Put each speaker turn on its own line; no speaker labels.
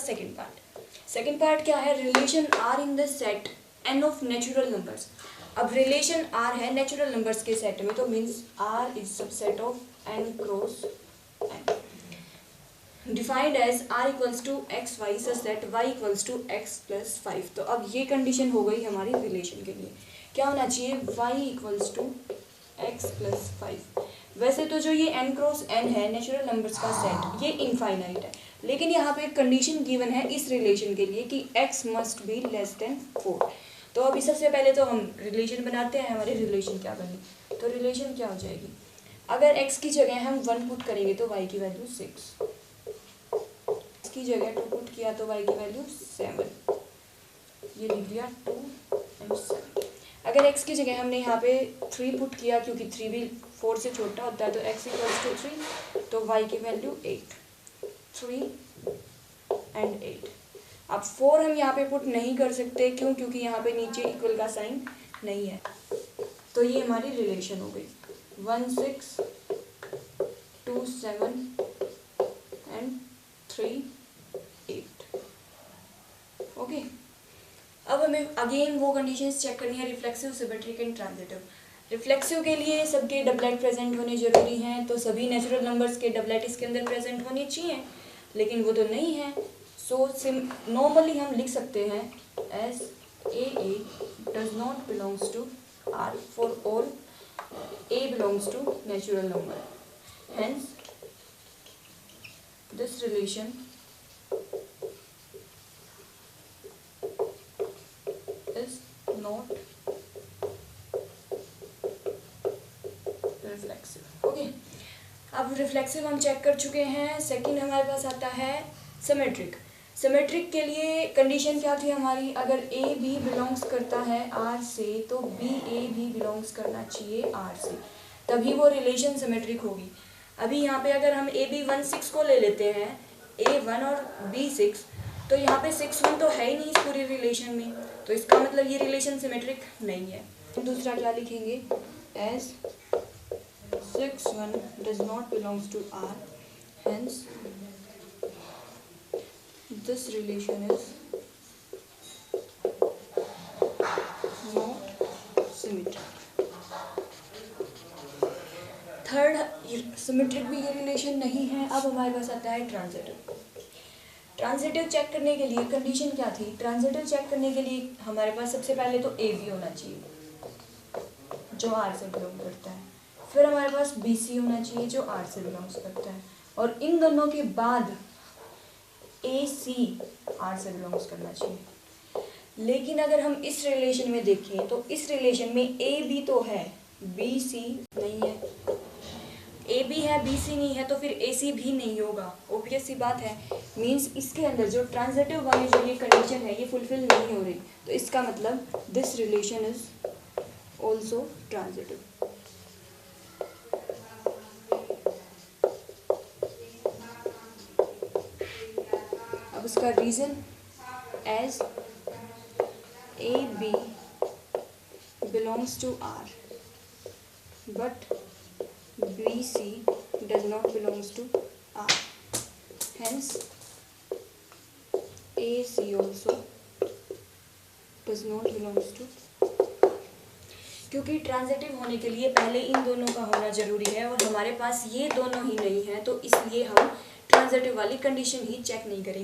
Second part. Second part क्या है, relation R in the set N of natural numbers. अब relation R है natural numbers के set में, तो means R is subset of N cross N, defined as R equals to X Y such that Y equals to X plus 5। तो अब ये condition हो गई हमारी रिलेशन के लिए, क्या होना चाहिए, Y equals to X plus 5। वैसे तो जो ये n क्रॉस n है नेचुरल नंबर्स का सेट, ये इनफाइनाइट है, लेकिन यहाँ पे एक कंडीशन गिवन है इस रिलेशन के लिए कि x must be less than 4। तो अभी सबसे पहले तो हम रिलेशन बनाते हैं, हमारी रिलेशन क्या बनी। तो रिलेशन क्या हो जाएगी, अगर x की जगह हम 1 पुट करेंगे तो y की वैल्यू 6, x की जगह 2 पुट किया तो y की वैल्यू 7, ये लिख दिया 2 and 7। अगर x की जगह हमने यहाँ पे 3 पुट किया, क्योंकि 3 भी 4 से छोटा होता है, तो x इक्वल्स टू 3, तो y की वैल्यू 8, 3 and 8। अब 4 हम यहाँ पे पुट नहीं कर सकते, क्यों, क्योंकि यहाँ पे नीचे इक्वल का साइन नहीं है। तो ये हमारी रिलेशन हो गई 1 6 2 7 and 3 8। ओके, अब हमें अगेन वो कंडीशंस चेक करनी है, reflexive, symmetric and transitive. Reflexive के लिए सबके डबलेट प्रेजेंट होने जरूरी हैं, तो सभी नेचुरल नंबर्स के डबलेट इसके अंदर प्रेजेंट होने चाहिए, लेकिन वो तो नहीं है। सो नॉर्मली हम लिख सकते हैं as A does not belongs to R for all A belongs to natural number, hence this relation is not reflexive. Okay, अब रिफ्लेक्सिव हम चेक कर चुके हैं। सेकंड हमारे पास आता है सिमेट्रिक। सिमेट्रिक के लिए कंडीशन क्या थी हमारी, अगर ए बी बिलोंग्स करता है आर से तो बी ए भी बिलोंग्स करना चाहिए आर से, तभी वो रिलेशन सिमेट्रिक होगी। अभी यहाँ पे अगर हम ए बी 1 6 को ले लेते हैं, ए 1 और बी 6, तो यहाँ पे 6 1 तो है ही नहीं इस पूरी रिलेशन में, तो इसका मतलब ये रिलेशन सिमेट्रिक नहीं है। दूसरा क्या लिखेंगे, as 6 1 does not belongs to R, hence this relation is not symmetric। Third, symmetric भी ये रिलेशन नहीं है। अब हमारे पास आता है ट्रांजिटिव। ट्रांजिटिव चेक करने के लिए कंडीशन क्या थी, ट्रांजिटिव चेक करने के लिए हमारे पास सबसे पहले तो ए बी होना चाहिए जो आर से बिलोंग करता है, फिर हमारे पास बी सी होना चाहिए जो आर से बिलोंग्स करता है, और इन दोनों के बाद ए सी आर से बिलोंग्स करना चाहिए। लेकिन अगर हम इस रिलेशन में देखें तो इस रिलेशन में ए बी तो है, बी सी नहीं है। ए बी है, बी सी नहीं है, तो फिर ए सी भी नहीं होगा, ऑब्वियस सी बात है। मीन्स इसके अंदर जो ट्रांजिटिव वाली जो ये कंडीशन है ये फुलफिल नहीं हो रही, तो इसका मतलब this relation is also transitive. अब उसका reason, as A B belongs to R but B C does not belongs to R, hence A C also does not belongs to. क्योंकि ट्रांजिटिव होने के लिए पहले इन दोनों का होना जरूरी है, और हमारे पास ये दोनों ही नहीं है, तो इसलिए हम ट्रांजिटिव वाली कंडीशन ही चेक नहीं करेंगे।